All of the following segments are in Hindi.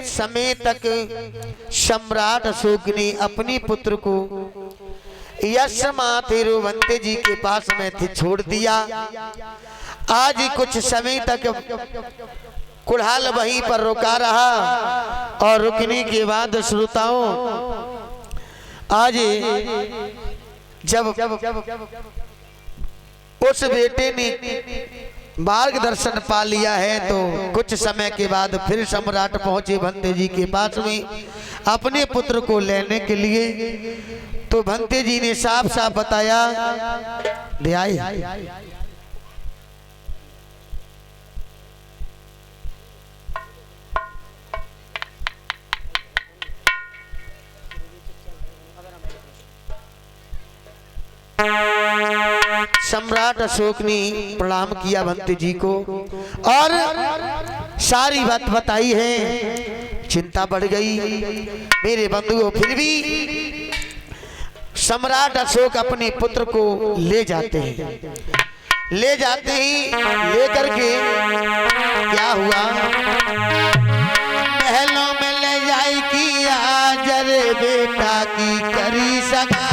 समय तक सम्राट अशोक ने अपने पुत्र को यश माथेरोवंते जी के पास में थे छोड़ दिया। आज कुछ समय तक कुल्हाल वहीं पर रुका रहा और रुकने के बाद श्रोताओं आज जब उस बेटे ने मार्गदर्शन पा लिया है तो कुछ समय के बाद फिर सम्राट पहुंचे भंते जी के पास में अपने पुत्र को लेने के लिए। तो भंते जी ने साफ साफ बताया, ले आए सम्राट अशोक ने प्रणाम किया भंते जी को और सारी बात बताई है। चिंता बढ़ गई मेरे बंधुओं। फिर भी सम्राट अशोक अपने पुत्र को ले जाते हैं। ले जाते ही लेकर के क्या हुआ, महलों में ले जाए कि आज रे बेटा की करी सगाई।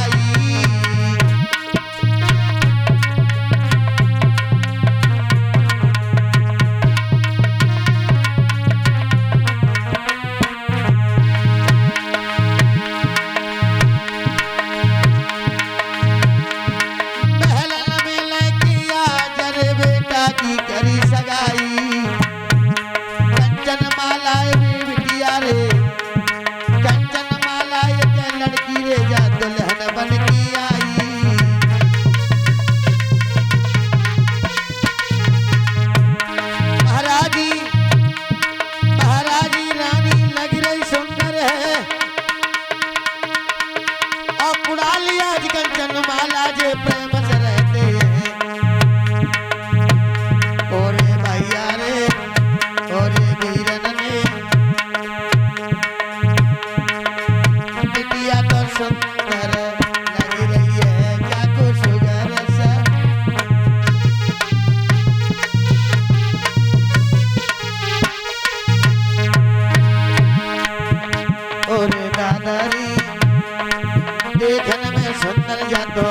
देखने में सुंदर जातो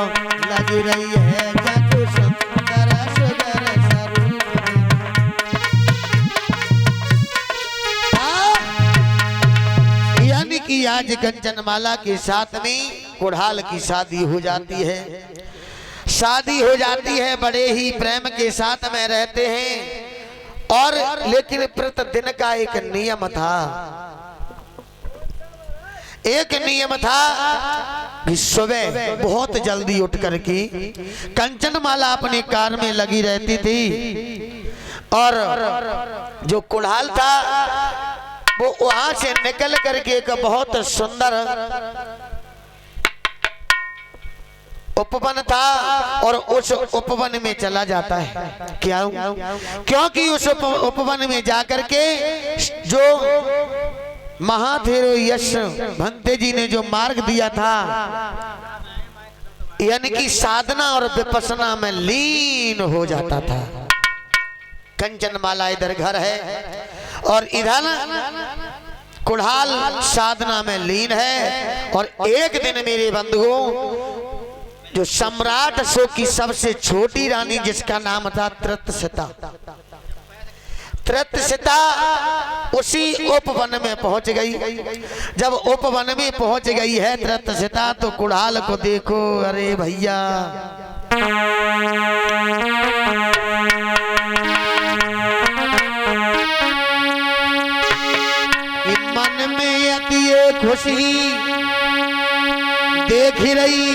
लगी रही है, जातो सुंदर सुंदर स्वरूप। यानी कि आज कंचनमाला के साथ में कुल्हाल की शादी हो जाती है। शादी हो जाती है, बड़े ही प्रेम के साथ में रहते हैं। और लेकिन प्रतिदिन का एक नियम था, एक नियम था कि सुबह बहुत जल्दी उठ करके कंचनमाला अपने कार में लगी रहती थी और जो कुल्हाल था वो वहां से निकल करके एक बहुत सुंदर उपवन था और उस उपवन में चला जाता है। क्या? क्योंकि उस उपवन में जाकर के जो महाथेरो यश भंते जी ने जो मार्ग दिया था, यानी कि साधना और विपස්සना में लीन हो जाता था। कंचनमाला इधर घर है और इधर कुल्हाल साधना में लीन है। और एक दिन मेरे बंधुओं, जो सम्राट अशोक की सबसे छोटी रानी जिसका नाम था तृतसिता, तृतसिता उसी उपवन में पहुंच गई। जब उपवन में पहुंच गई है तृतसिता तो कुल्हाल को देखो, अरे भैया मन में अति खुशी देख रही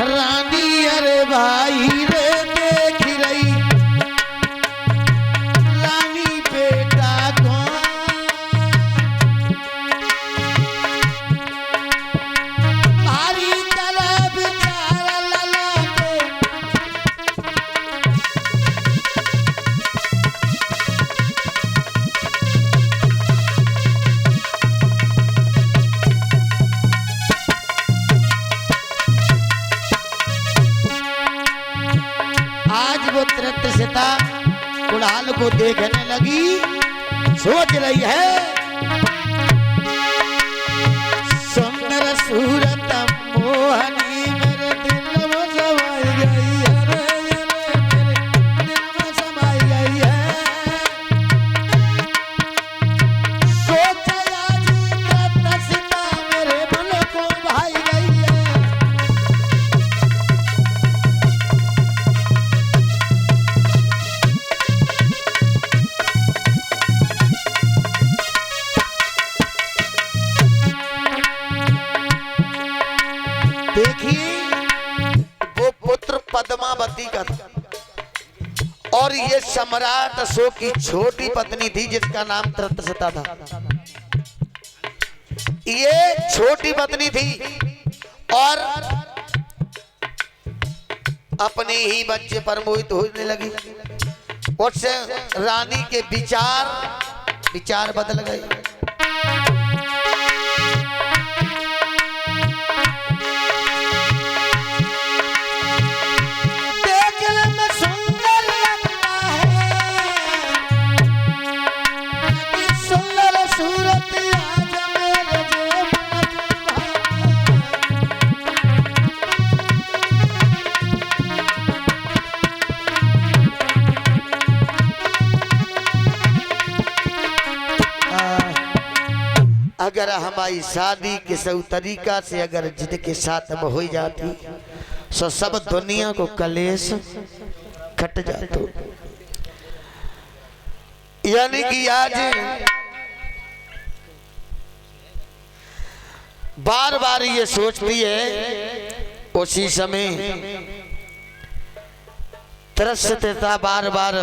रानी, अरे भाई रे देख रही रानी बेटा को। भारी तरह बेचारा लला के आज वो तृतसिता कुल्हाल को देखने लगी। सोच रही है सुंदर सूरत मोहनी मेरे दिल में समाई गई है, मेरे दिल में समाई गई है। सोच आज तसिता मेरे मन को भाई गई है। देखिए वो पुत्र पद्मावती का था और ये सम्राट अशोक की छोटी पत्नी थी जिसका नाम त्रतसता था। ये छोटी पत्नी थी और अपने ही बच्चे पर मोहित होने लगी। उससे रानी के विचार बदल गए। अगर हमारी शादी के सही तरीका से अगर जिनके साथ में हो जाती तो सब दुनिया को कलेश कट जाता। यानी कि आज बार बार ये सोचती है, उसी समय तरसते था बार बार।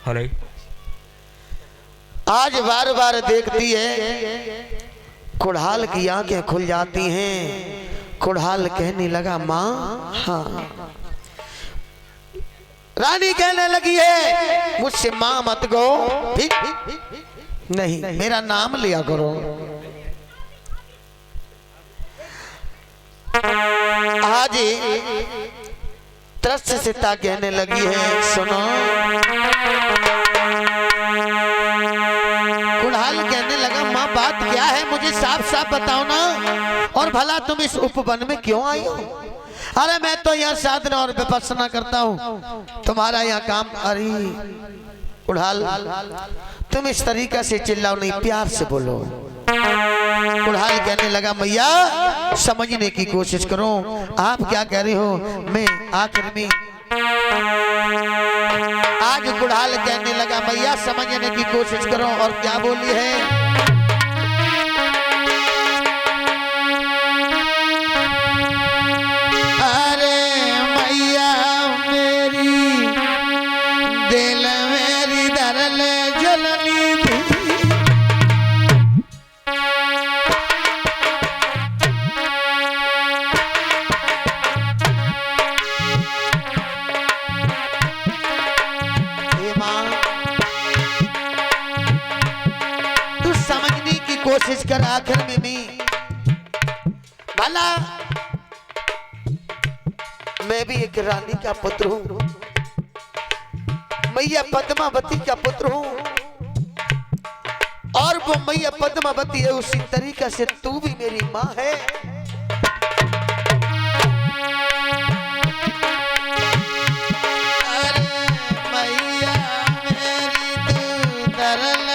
हेलो आज बार बार देखती है, खुड़हाल की आंखें खुल जाती हैं। खुड़हाल कहने लगा माँ, हाँ। रानी कहने लगी है मुझसे माँ मत गो, नहीं मेरा नाम लिया करो। आज त्रस्तसिता कहने लगी है सुनो। कुड़हाल कहने लगा माँ बात क्या है, मुझे साफ साफ बताओ ना, और भला तुम इस उपवन में क्यों आई हो? अरे मैं तो यहाँ साधना और विपස්සना करता हूँ, तुम्हारा यहाँ काम। अरे कुड़हाल तुम इस तरीका से चिल्लाओ नहीं, प्यार से बोलो। कुड़हाल कहने लगा मैया समझने की कोशिश करो, आप क्या कह रही हो। मैं आखिर में आज कुड़हाल कहने लगा मैया समझने की कोशिश करो, और क्या बोली है। अरे मैया मेरी दिल मेरी धरल जलनी थी, कोशिश कर। आखिर में भी भला मैं भी एक रानी का पुत्र हूं, मैया पद्मावती का पुत्र हूं, और वो मैया पद्मावती है उसी तरीका से तू भी मेरी मां है। अरे मैया मेरी तू तरल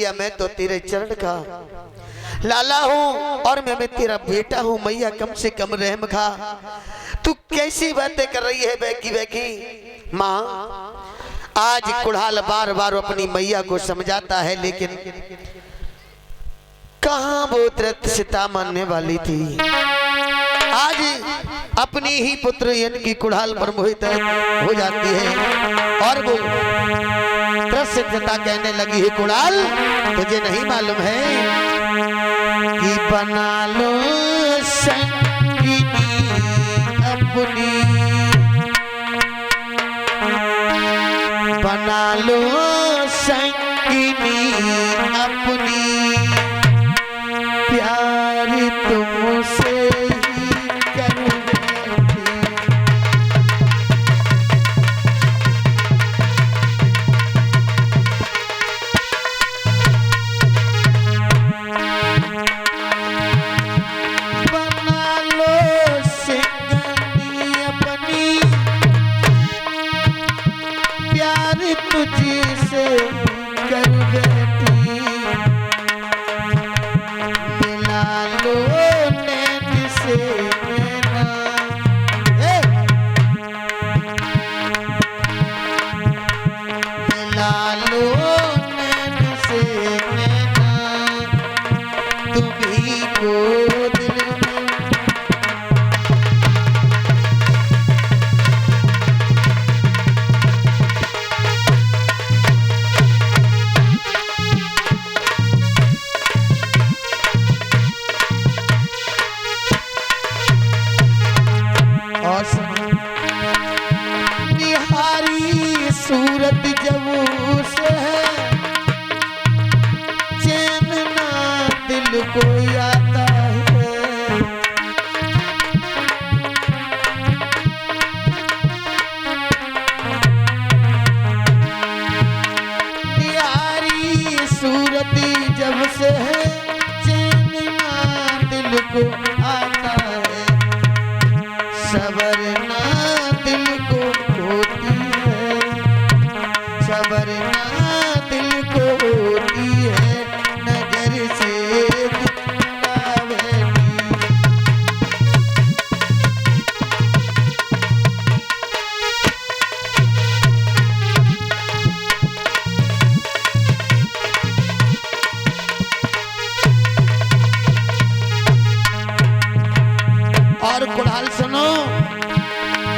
मैया मैं तो तेरे चरण का लाला हूँ और मैं तेरा बेटा हूँ मैया कम से कम रहम खा। तू कैसी बातें कर रही है बैकी बैकी। माँ आज कुड़ाल बार बार अपनी मैया को समझाता है लेकिन कहाँ वो तुरंत सीता मानने वाली थी। आज अपनी ही पुत्र की कुड़ाल पर मोहित हो जाती है और वो सीता कहने लगी है कुड़ाल तुझे नहीं मालूम है कि बना लो संगिनी अपनी, बना लो संगिनी अपनी, प्यार तुमसे ही कर बैठी। बना लो संगिनी अपनी, प्यार तुझसे कर बैठी। मिला लो नैन से नैना, मिला लो नैन से नैना, तुम्ही को दिल में। निहारी सूरत जब से है चैन ना दिल को आता है। निहारी सूरत जब से है चैन ना दिल को आता है। सवरना दिल को होती है, सवरना दिल को होती है, नजर से बैठी। और कुड़ाल सुनो,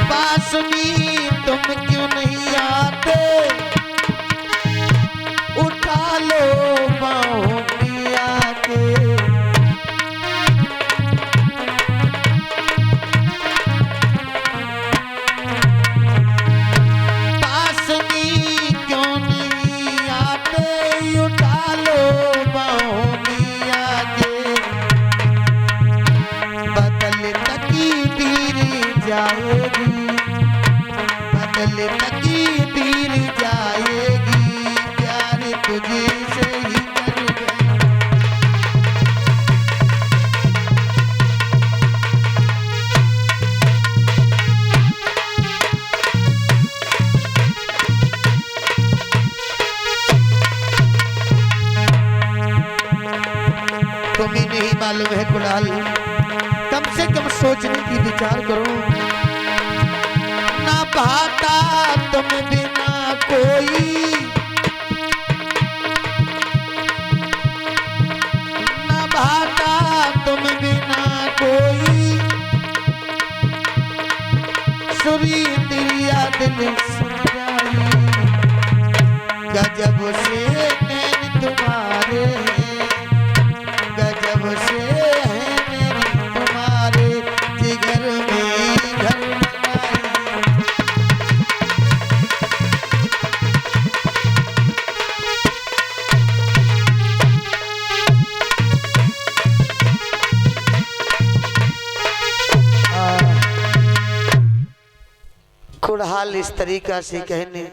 बांसुरी तुम क्यों नहीं आते, उठा लो बाहों में आके। बांसुरी क्यों नहीं आते, उठा लो बाहों में आके। बदल तकदीर जाएगी, बदल तकदीर जाएगी, प्यार तुझे से ही कर बैठी। तुम्हें नहीं मालूम है कुड़ाल, कम से कम सोचने की विचार करो। ना भाता तुम बिना कोई, ना भाता तुम बिना कोई, सुरी दिया दिल सुनाई। गजब से नैन तुम्हारे हैं, गजब से है नैन तुम्हारे, जिगर में घर बनाई। कुड़ाल इस तरीका से कहने,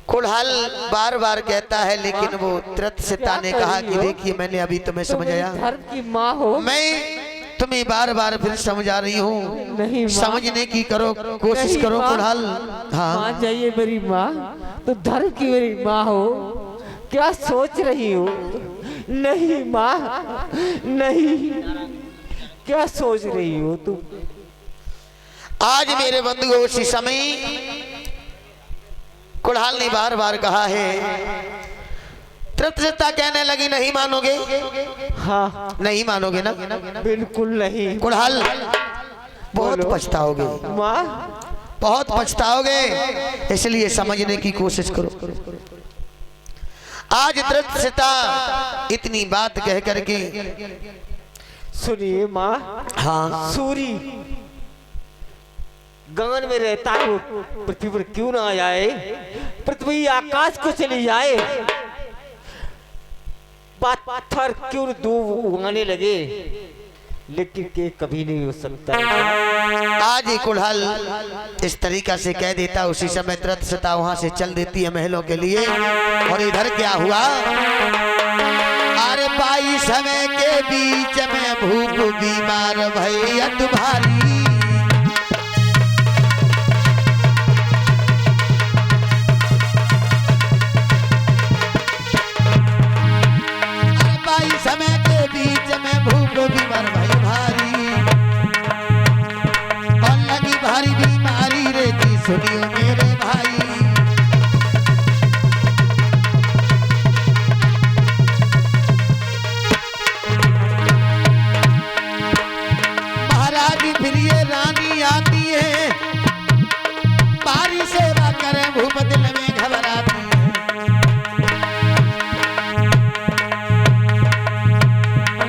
कुड़ाल बार बार कहता है लेकिन वो तुरंत सीता ने कहा कि देखिए मैंने अभी तुम्हें समझाया, धर्म की माँ हो, मैं तुम्हें बार बार फिर समझा रही हूँ, नहीं समझने की करो कोशिश करो कुड़ाल। हाँ मान जाइए मेरी माँ, तो धर्म की मेरी माँ हो, क्या सोच रही हो? नहीं माँ, नहीं, क्या सोच रही हो तुम? आज मेरे बंधुओं उसी समय कुड़ाल ने बार बार कहा है। तृप्तता कहने लगी नहीं मानोगे? हाँ, नहीं मानोगे ना? बिल्कुल नहीं। कुड़ाल बहुत पछताओगे माँ, बहुत पछताओगे, इसलिए समझने की कोशिश करो। आज तृप्तता इतनी बात कह करके सुनिए माँ। हाँ, सूरी गगन में रहता है, वो पृथ्वी पर क्यों ना आ जाए? पृथ्वी आकाश को चली जाए, पत्थर क्यों दो उगाने लगे, लेकिन के कभी नहीं हो सकता। आज ही कुड़हल इस तरीका से कह देता, उसी समय तृप्तता वहां से चल देती है महलों के लिए। और इधर क्या हुआ? अरे 22 समय के बीच में भूख बीमार भैयत भारी। समय के बीच में भूख बीमार भाई भारी, और लगी भारी बीमारी रे की सुनियो मेरे भाई। महाराज फिर ये रानी आती है, भारी सेवा करे भूप दिल में घबराती है।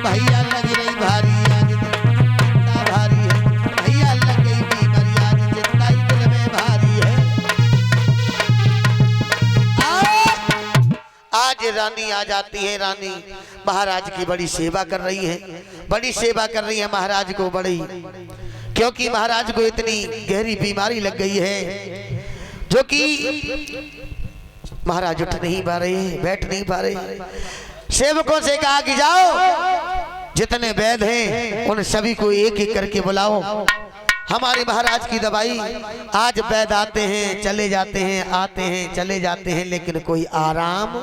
भैया लग रही भारी आज चिंता भारी है, भैया लग गई बीमारी आज चिंता ही दिल में भारी है। आज रानी आ जाती है। रानी महाराज की बड़ी सेवा कर रही है, बड़ी सेवा कर रही है महाराज को बड़ी, क्योंकि महाराज को इतनी गहरी बीमारी लग गई है जो कि महाराज उठ नहीं पा रहे, बैठ नहीं पा रहे। सेवकों से कहा कि जाओ जितने वैद्य हैं उन सभी को एक एक करके बुलाओ, हमारे महाराज की दवाई। आज वैद्य आते हैं चले जाते हैं, आते हैं चले जाते हैं, लेकिन कोई आराम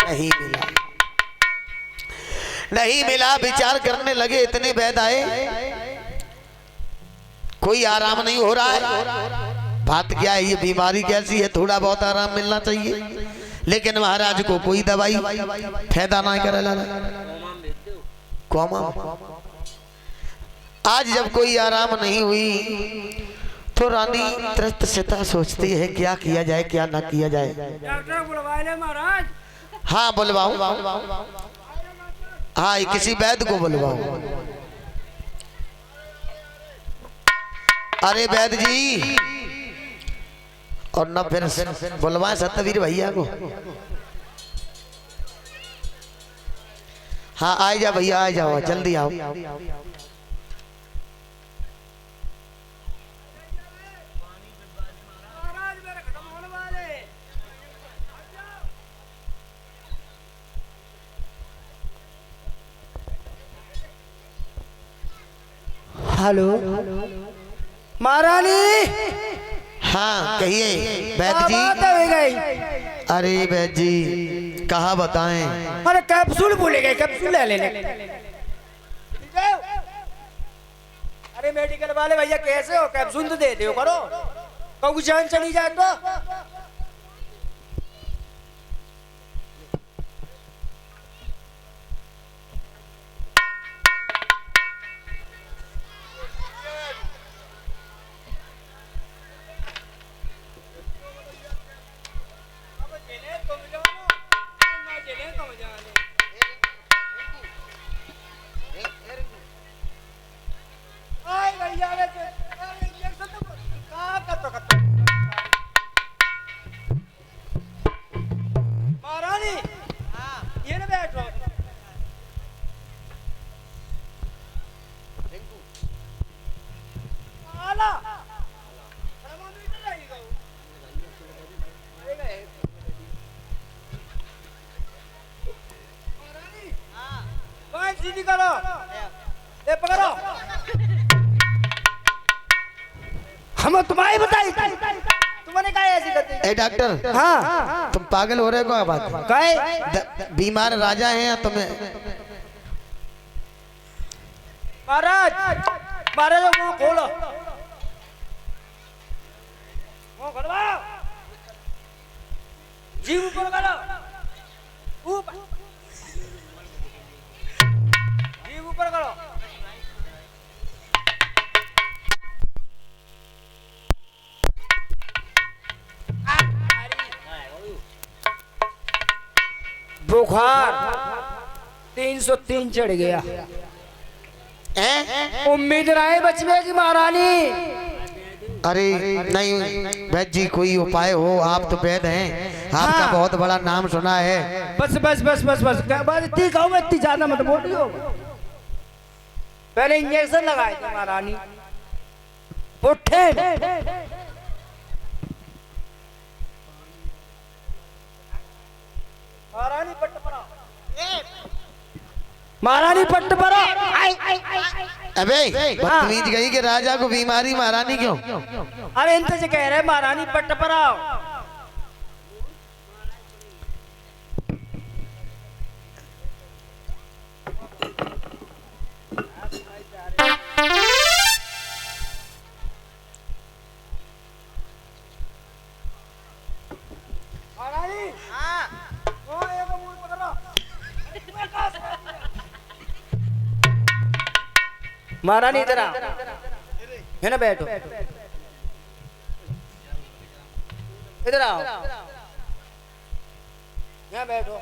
नहीं मिला, नहीं मिला। विचार करने लगे, इतने वैद्य आए, कोई आराम नहीं हो रहा है। बात क्या है, ये बीमारी कैसी है, थोड़ा बहुत आराम मिलना चाहिए, लेकिन महाराज को कोई दवाई फायदा नहीं करे। कौमा आज जब कोई आराम नहीं हुई तो रानी तृप्तता सोचती है क्या किया जाए क्या ना किया जाए। डॉक्टर बुलवा ले महाराज। हाँ बुलवाऊं, हाँ किसी वैद्य को बुलवाऊं। अरे वैद्य जी, और न फिर बुलवाए सत्यवीर भैया को। हाँ आ जा भैया, आ जाओ जल्दी आओ। हेलो महारानी। हाँ कहिए वैद्य जी। अरे वैद्य जी कहाँ बताएं। अरे कैप्सूल भूले गए, कैप्सूल ले लेने। अरे मेडिकल वाले भैया कैसे हो, कैप्सूल तो दे दो करो, कभी जान चली जाए तो। ए डॉक्टर, हाँ तुम पागल हो रहे हो क्या बात? कहे बीमार राजा हैं या तुम्हें? महाराज, महाराज वो खोलो, वो खोलवाओ, जीव ऊपर करो, ऊपर, जीव ऊपर करो। बुखार 303 चढ़ गया। उम्मीद रहे बचने की महारानी। अरे नहीं वैद्य जी, कोई उपाय हो, आप तो वैद्य हैं, आपका हाँ। बहुत बड़ा नाम सुना है। बस बस बस बस बस बस इतनी कहो, इतनी ज्यादा मत बोलियो। पहले इंजेक्शन लगाए थे महारानी, उठे महारानी पट्ट पड़ा, महारानी पट्ट पड़ा। अबे बदतमीज गई कि राजा को बीमारी, महारानी क्यों? अरे इनसे से कह रहे महारानी पट्ट पड़ा। महारानी, वो एक मुंह पकड़ो। महारानी इधर आओ, है ना, बैठो, इधर आओ, यहाँ बैठो।